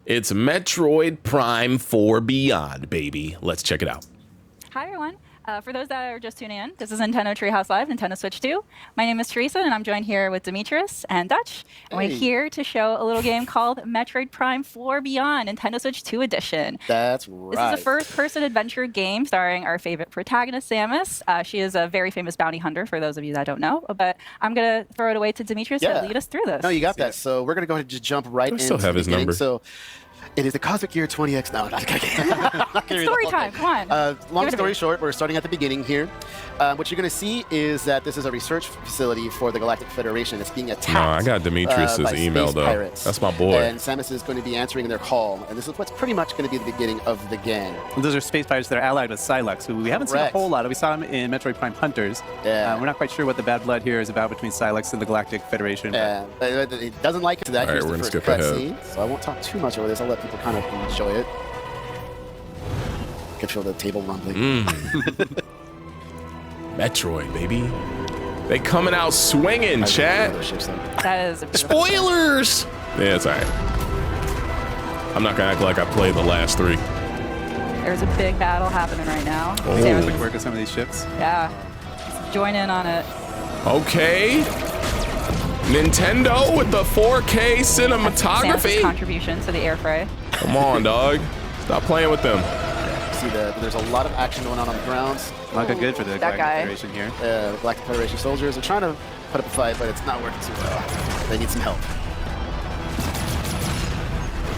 It's Metroid Prime 4 Beyond, baby. Let's check it out. Hi, everyone. For those that are just tuning in, this is Nintendo Treehouse Live, Nintendo Switch 2. My name is Teresa, and I'm joined here with Demetrius and Dutch. And we're here to show a little game called Metroid Prime 4 Beyond, Nintendo Switch 2 Edition. That's right. This is a first-person adventure game starring our favorite protagonist, Samus. She is a very famous bounty hunter, for those of you that don't know. But I'm going to throw it away to Demetrius to lead us through this. No, you got that. So we're going to go ahead and just jump right in. I still have his number. So it is the Cosmic Gear 20X. No, I'm not kidding. Story time, come on. Long story short, we're starting at the beginning here. What you're going to see is that this is a research facility for the Galactic Federation. It's being attacked. No, I got Demetrius's email, though. Pirates. That's my boy. And Samus is going to be answering their call. And this is what's pretty much going to be the beginning of the game. And those are space pirates that are allied with Silex, who we haven't seen a whole lot of. We saw him in Metroid Prime Hunters. Yeah. We're not quite sure what the bad blood here is about between Silex and the Galactic Federation. Yeah, it doesn't like it to that. All right, we're going to skip ahead. So I won't talk too much over this. I'll let people kind of enjoy it. I can feel the table rumbling. Metroid, baby. They coming out swinging, chat. That is a Spoilers! Yeah, it's all right. I'm not going to act like I played the last three. There's a big battle happening right now. Samus quick work with some of these ships. Yeah. Join in on it. Okay. Nintendo with the 4K cinematography. Samus' contribution to the air fray. Come on, dog. Stop playing with them. See there's a lot of action going on the grounds. Not good for the Galactic Federation here. The Galactic Federation soldiers are trying to put up a fight, but it's not working too well. They need some help.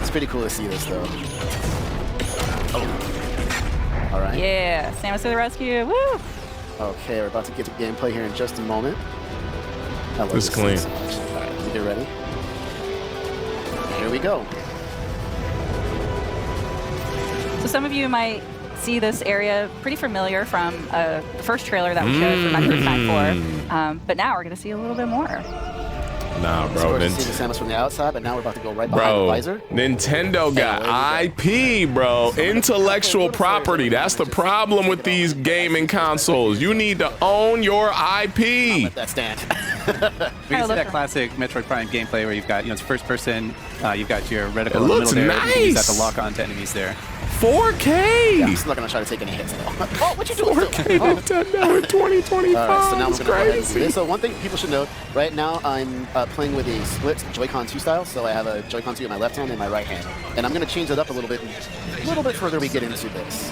It's pretty cool to see this, though. Oh. All right. Yeah, Samus to the rescue. Woo! Okay, we're about to get to gameplay here in just a moment. This is clean. All right, you get ready. Here we go. So some of you might see this area pretty familiar from the first trailer that we showed for Metroid Prime 4. But now we're going to see a little bit more. Nah, bro. So we're see the Samus from the outside, but now we're about to go right behind the visor. Nintendo got IP, bro. Intellectual property. That's the problem with these gaming consoles. You need to own your IP. Let that stand. We can see that classic Metroid Prime gameplay where you've got, it's first person, you've got your reticle It in the looks middle there. nice. You can use that to lock onto enemies there. 4K. Yeah, I'm still not gonna try to take any hits though. Oh, what you doing? 4K Nintendo in 2025. All right, so now we're gonna go ahead and do crazy. this. So one thing people should know, right now I'm playing with a split Joy-Con 2 style. So I have a Joy-Con 2 in my left hand and my right hand, and I'm gonna change it up a little bit further we get into this.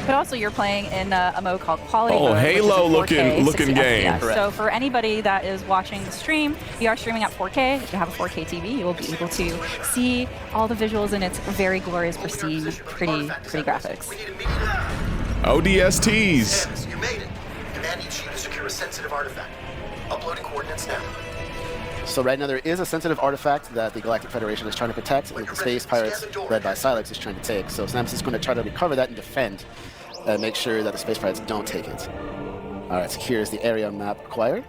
But also, you're playing in a mode called Quality Oh, Mode, Halo which is a 4K, looking 60 game. FPS. So for anybody that is watching the stream, we are streaming at 4K. If you have a 4K TV, you will be able to see all the visuals in its very glorious, pristine, pretty graphics. ODSTs. Samus, you made it. Command needs you to secure a sensitive artifact. Uploading coordinates now. So right now there is a sensitive artifact that the Galactic Federation is trying to protect, and the space pirates led by Silex is trying to take. So Samus is going to try to recover that and defend, make sure that the space pirates don't take it. All right, so here's the area map required.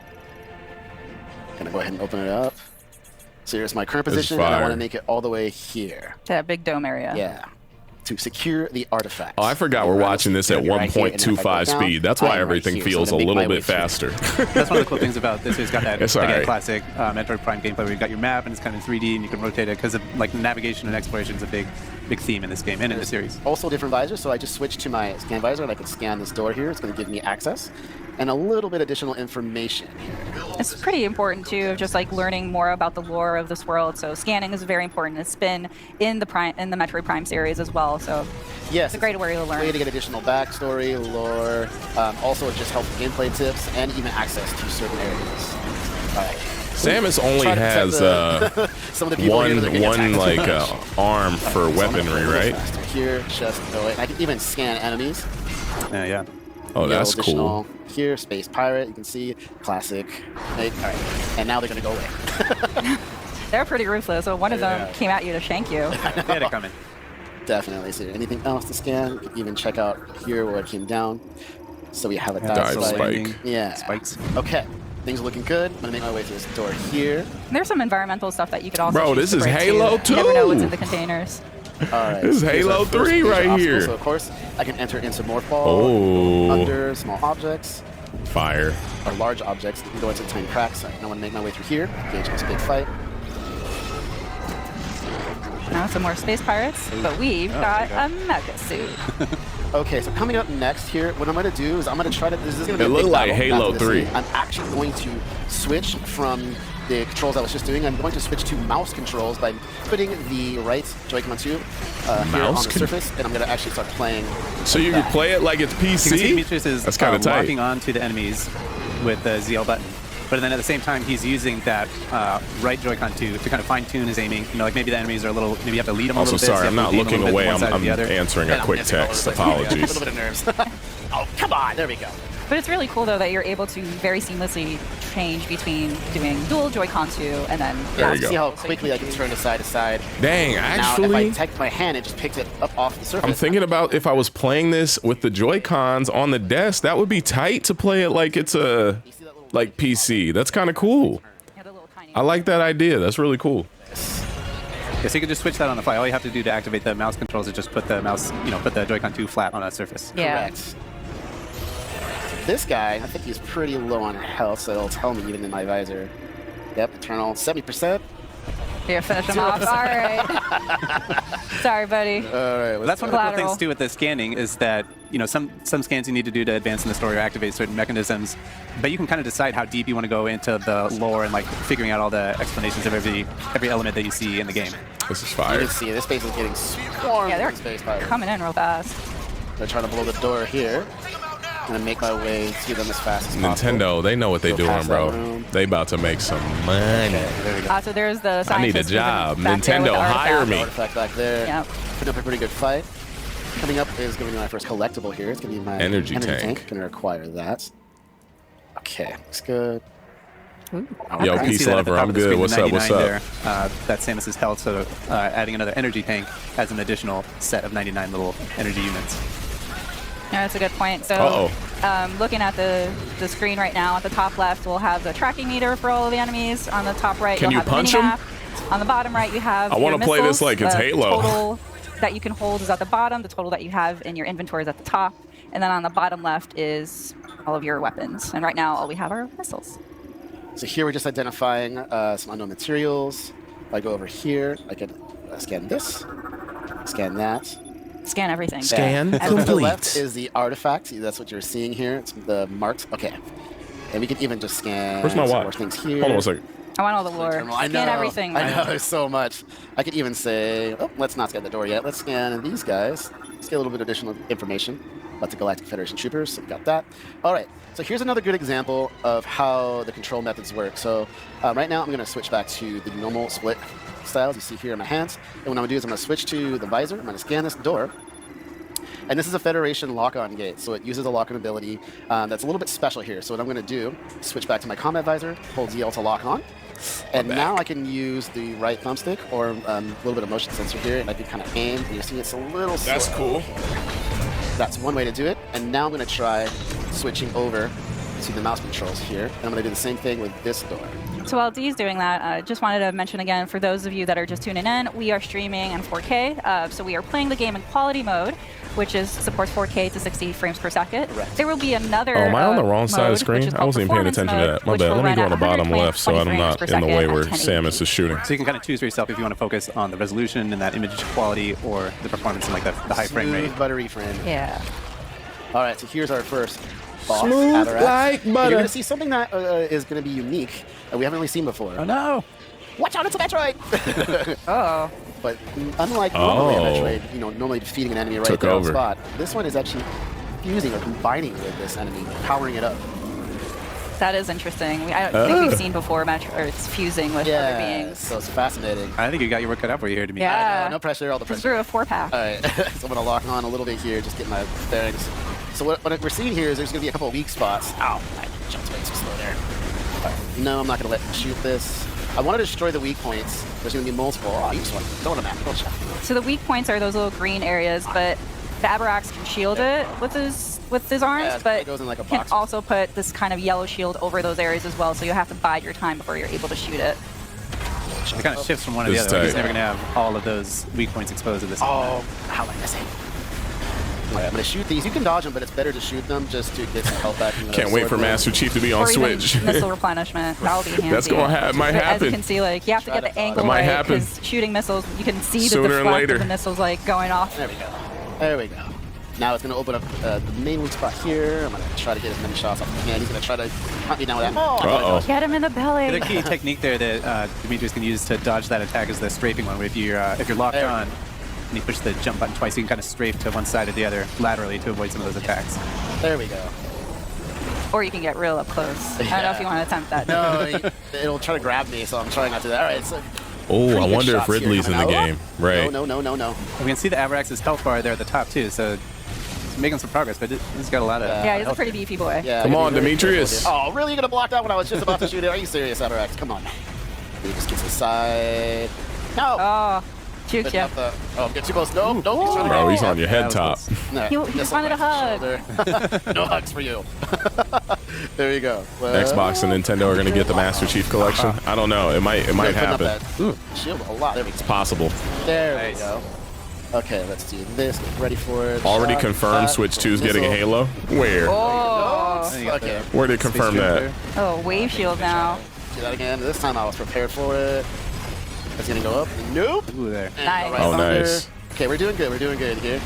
Gonna go ahead and open it up. So here's my current position, and I want to make it all the way here. To that big dome area. Yeah. To secure the artifact. Oh, I forgot we're watching this at 1.25 speed. That's why everything feels a little bit faster. That's one of the cool things about this. It's got that right. classic Metroid Prime gameplay where you've got your map and it's kind of 3D and you can rotate it because like navigation and exploration is a big theme in this game and in the series. Also different visors, so I just switched to my scan visor and I can scan this door here. It's going to give me access and a little bit additional information here. It's pretty important too, just like learning more about the lore of this world. So scanning is very important. It's been in the Metroid Prime series as well. So yes, it's a great way to learn. Way to get additional backstory, lore. Also, it just helps gameplay tips and even access to certain areas. All right. Samus only has one like arm for weaponry, right? Here, just I can even scan enemies. Yeah. Oh, that's cool. Here, Space Pirate, you can see classic. All right, and now they're gonna go away. They're pretty ruthless. So one of them came at you to shank you. They had it coming. Definitely. So anything else to scan? You can even check out here where it came down. So we have a dive spike. Yeah. Spikes. Okay. Things are looking good. I'm gonna make my way through this door here. There's some environmental stuff that you could also. Bro, this is Halo 2. You never know what's in the containers. All right. This is Halo 3 right here. So of course, I can enter into morph ball, under small objects, fire, or large objects. You can go into tiny cracks. I want to make my way through here. Engage in this big fight. Now some more space pirates, but we've got a mecha suit. Okay, so coming up next here, what I'm going to do is I'm going to try to. This is going to be It a big looked like battle Halo after this 3. scene. I'm actually going to switch from the controls I was just doing. I'm going to switch to mouse controls by putting the right Joy-Con 2 here on the surface, and I'm going to actually start playing. So you can play it like it's You can see PC? Demetrius is That's kind of tight. locking on to the enemies with the ZL button. But then at the same time, he's using that right Joy-Con to kind of fine-tune his aiming. You know, like maybe the enemies are a little, maybe you have to lead them a Also, little bit. sorry, I'm not looking away. I'm answering answering a quick text. A Apologies. little bit of nerves. Oh, come on. There we go. But it's really cool, though, that you're able to very seamlessly change between doing dual Joy-Con 2 and then... There you See go. how quickly I can turn to side to side. Dang, Now, actually, if I take my hand, it just picked it up off the surface. I'm thinking about if I was playing this with the Joy-Cons on the desk, that would be tight to play it like it's a like PC. That's kind of cool. Yeah, the little tiny... I like that idea. That's really cool. Yeah, so you can just switch that on the fly. All you have to do to activate the mouse controls is just put the mouse, put the Joy-Con 2 flat on that surface. Yeah. Correct. This guy, I think he's pretty low on health, so it'll tell me even in my visor. Yep, Eternal, 70%. Here, finish him off. All right. Sorry, buddy. All right, That's one of the cool Collateral. things too with the scanning is that some scans you need to do to advance in the story or activate certain mechanisms, but you can kind of decide how deep you want to go into the lore and like figuring out all the explanations of every element that you see in the game. This is You fire. can see this space is getting swarmed Yeah, they're with space pirates. coming in real fast. They're trying to blow the door here. I'm gonna make my way to them as fast as possible. Nintendo, they know what they Go doing, past that bro. room. They about to make some money. Okay, there we go. So there's the I need a scientist job. back there with Nintendo, the hire artifact. me. Artifact back there. Yep. Putting up a pretty good fight. Coming up is going to be my first collectible here. It's going to be my Energy tank. Going to require that. Okay, looks good. Yo, You can peace see that at the lover, top I'm of the good. screen, What's the up? What's 99 up? There, that Samus's health, so adding another energy tank adds an additional set of 99 little energy units. Yeah, that's a good point. So, looking at the screen right now, at the top left, we'll have the tracking meter for all of the enemies. On the top right, Can you'll you have the punch 'em? mini-map. On the bottom right, you have I want wanna to play this like it's the Halo. total that you can hold is at the bottom. The total that you have in your inventory is at the top. And then on the bottom left is all of your weapons. And right now, all we have are missiles. So here we're just identifying some unknown materials. If I go over here, I can scan this, scan that. Scan everything. Scan And to the complete. left is the artifact. That's what you're seeing here. It's the marked. Okay. And we can even just scan Where's my some more watch? things here. Hold on a second. I want all the lore. Terminal. I Scan know. everything. I man. know, there's so much. I could even say, oh, let's not scan the door yet. Let's scan these guys. Let's get a little bit of additional information about the Galactic Federation troopers. So we got that. All right. So here's another good example of how the control methods work. So right now I'm going to switch back to the normal split styles you see here in my hands. And what I'm going to do is I'm going to switch to the visor. I'm going to scan this door. And this is a Federation lock-on gate, so it uses a lock-on ability that's a little bit special here. So what I'm going to do is switch back to my combat visor, hold ZL to lock on, and now I can use the right thumbstick or a little bit of motion sensor here, and I can kind of aim, and you see it's a little That's slow. cool. That's one way to do it, and now I'm going to try switching over to the mouse controls here, and I'm going to do the same thing with this door. So while Dee's doing that, I just wanted to mention again, for those of you that are just tuning in, we are streaming in 4K. So we are playing the game in quality mode, which supports 4K to 60 frames per second. Correct. There will be another Oh, am I on the wrong side of the mode, which screen? is I called wasn't even paying performance attention to mode, that. My which bad. will Let me run go at on the bottom 120 left so I'm frames not per in the way second where at 1080p. Samus is shooting. So you can kind of choose for yourself if you want to focus on the resolution and that image quality or the performance and like the high frame rate. Smooth, buttery frame. Yeah. All right, so here's our first boss, Smooth Aberax. like And butter. You're going to see something that is going to be unique that we haven't really seen before. Oh no! Watch out, it's a Metroid! Oh. But unlike normally a Oh. Metroid, normally defeating an enemy right Took there on over. spot, this one is actually fusing or combining with this enemy, powering it up. That is interesting. I don't think we've seen before or it's fusing with other Yeah, beings. so it's fascinating. I think you got your work cut out for you here to me. Yeah. No pressure, all the Just pressure. threw a 4-pack. All right, so I'm going to lock on a little bit here, just get my bearings. So what we're seeing here is there's going to be a couple of weak spots. Ow, I jumped way too slow there. All right, no, I'm not going to let him shoot this. I want to destroy the weak points. There's going to be multiple. Oh, you just want to throw them at me. So the weak points are those little green areas, but the Aberax can shield it with his arms, Yeah, but it goes in like a can box. also put this kind of yellow shield over those areas as well, so you have to bide your time before you're able to shoot it. It kind of shifts from one to the This other. Like, tight. it's never going to have all of those weak points exposed at the same time. Oh, how am I missing? Alright, I'm gonna shoot these. You can dodge them, but it's better to shoot them just to get some health back. Can't wait for Master Chief to be on Or even Switch. missile replenishment. That'll be handy. That's gonna might But as happen. you can see, like you have to get the angle That might right happen. because shooting missiles, you can see the Sooner and deflect later. of the missiles like going off. There we go. There we go. Now it's gonna open up the main weak spot here. I'm gonna try to get as many shots off as I can. He's gonna try to hunt me down with that. Uh-oh. Get him in the belly. The key technique there that Demetrius can use to dodge that attack is the strafing one, where if you're locked There. on and you push the jump button twice, you can kind of strafe to one side or the other laterally to avoid some of those attacks. There we go. Or you can get real up close. I don't know if you want to attempt that. No, it'll try to grab me, so I'm trying not to do that. All right, so Oh, pretty I good wonder if shots here Ridley's in the coming out. game. Right. No. We can see the Aberax's health bar there at the top too, so he's making some progress, but he's got a lot of. Yeah, he's a health pretty here. beefy boy. Yeah, Come I gotta on, be very Demetrius. careful, dude. Oh, really? You're gonna block that when I was just about to shoot it? Are you serious, Aberax? Come on now. You just get to the side. No. Oh, juke But ya. not the- oh, I'm getting too close. No, no. He's trying to Bro, get he's me. on your head top. No, He missile just wanted a right to the shoulder. No hugs for you. There you go. Well, Xbox and Nintendo are gonna get the Master Chief collection. I don't know. It might putting up happen. that shield a lot. There we go. Possible. There Nice. we go. Okay, let's do this. Get ready for it. Already Shot, confirmed shot, Switch 2 is getting a missile. Halo. Where? Oh, You got Okay. the Where did they space confirm that? shooter. oh, wave shield now. Do that again. This time I was prepared for it. It's gonna go up. Nope. Ooh, there. And Nice. go right Oh, under. nice. Okay, we're doing good. We're doing good here.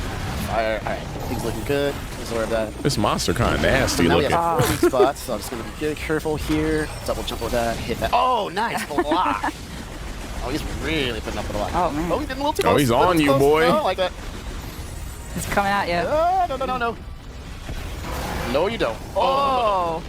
Fire. All right, things looking good. Absorb that. This monster kind of nasty Now we looking. have 4 weak spots, so I'm just gonna be very careful here. Double jump with that. Hit that. Oh, nice block. Oh, he's really putting up with a lot. Oh, man. Oh, he's getting a little too Oh, close. he's A little on too you, close. boy. No, like that. It's coming at you. No. No, you don't. Oh.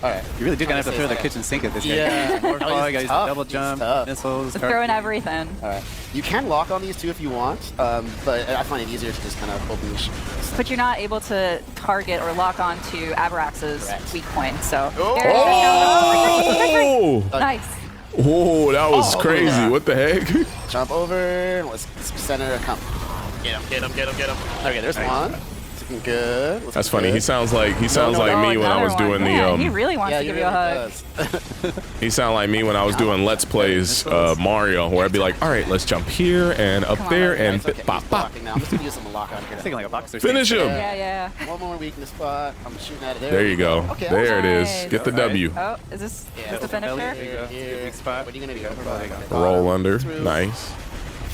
All right. You really do kind of have to Say throw the that. kitchen sink at this Yeah. guy. More No, fall, he's you got tough. double He's jump, tough. missiles. Just throwing everything. All right. You can lock on these too if you want, but I find it easier to just kind of open the But you're not able to target or lock on to Aberax's Correct. weak point. So Oh! there you go. Oh! Nice. Whoa, that was Oh, crazy. yeah. What the heck? jump over. Let's center. Come. Get him. Okay, there's one. It's looking good. Looking That's funny. He good. sounds like me Oh, when I was another doing one. the Man, he really wants Yeah, to he give really you a hug. does. he sounded like me when I was doing Let's Plays Mario, where I'd be like, all right, let's jump here and up Come on, there let's and It's okay. bop He's bop. blocking now. I'm just gonna use some lock on here. Thinking like a boxer. Finish him. Yeah. One more weakness spot. I'm shooting at it. There you go. Okay, There it is. nice. Get the W. Oh, is this the finisher? There you go. Here. Weak spot. What are you gonna do? Roll under. Through. Nice.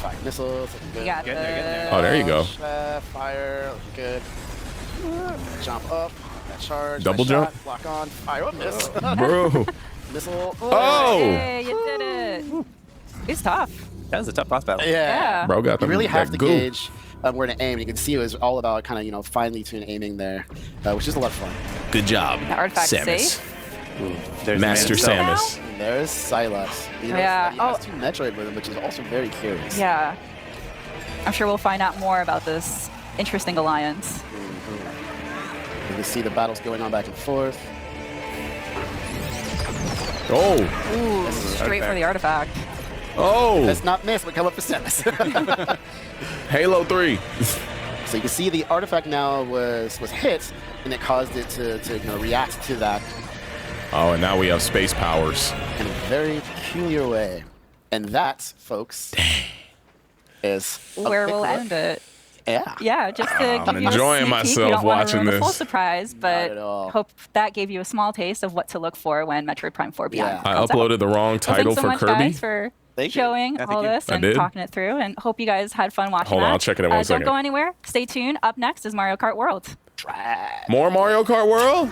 Fire missiles. Looking good. You got Getting there, getting there. Oh, there you go. Fire. Looking good. Jump up. That charge. Double that jump? shot, Lock on. Fire. Oh, miss. Bro. Missile. Oh! Hey, you did it. He's tough. That was a tough boss battle. Yeah. Bro got You them. really have that to goo. gauge where to aim. You can see it was all about kind of, finely tuned aiming there, which is a lot of fun. Good job, The artifact safe. There's Master the man himself. Samus. And there's Silas. Yeah. He has 2 Metroid with him, which is also very curious. Yeah. I'm sure we'll find out more about this interesting alliance. You can see the battles going on back and forth. Oh, Ooh, straight for the artifact. oh, Let's not miss. We come up with Samus. Halo 3. So you can see the artifact now was hit, and it caused it to react to that Oh, and now we have space powers. in a very peculiar way. And that, folks, is a Where quick we'll look. end it. Yeah. Yeah, just to give you enjoying a sneak peek. myself We don't want to watching ruin the full this. surprise, Not but at all. hope that gave you a small taste of what to look for when Metroid Prime 4 Beyond Yeah. I comes out. uploaded the wrong Well, title thanks so for much, Kirby. guys, for Thank you. showing Yeah, thank all you. this I and did. talking it through, and hope you guys had fun watching Hold on, that. I'll check it in one second. Don't go anywhere. Stay tuned. Up next is Mario Kart World. More Mario Kart World?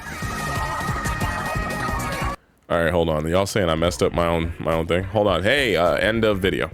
All right, hold on. Y'all saying I messed up my own thing? Hold on. Hey, end of video.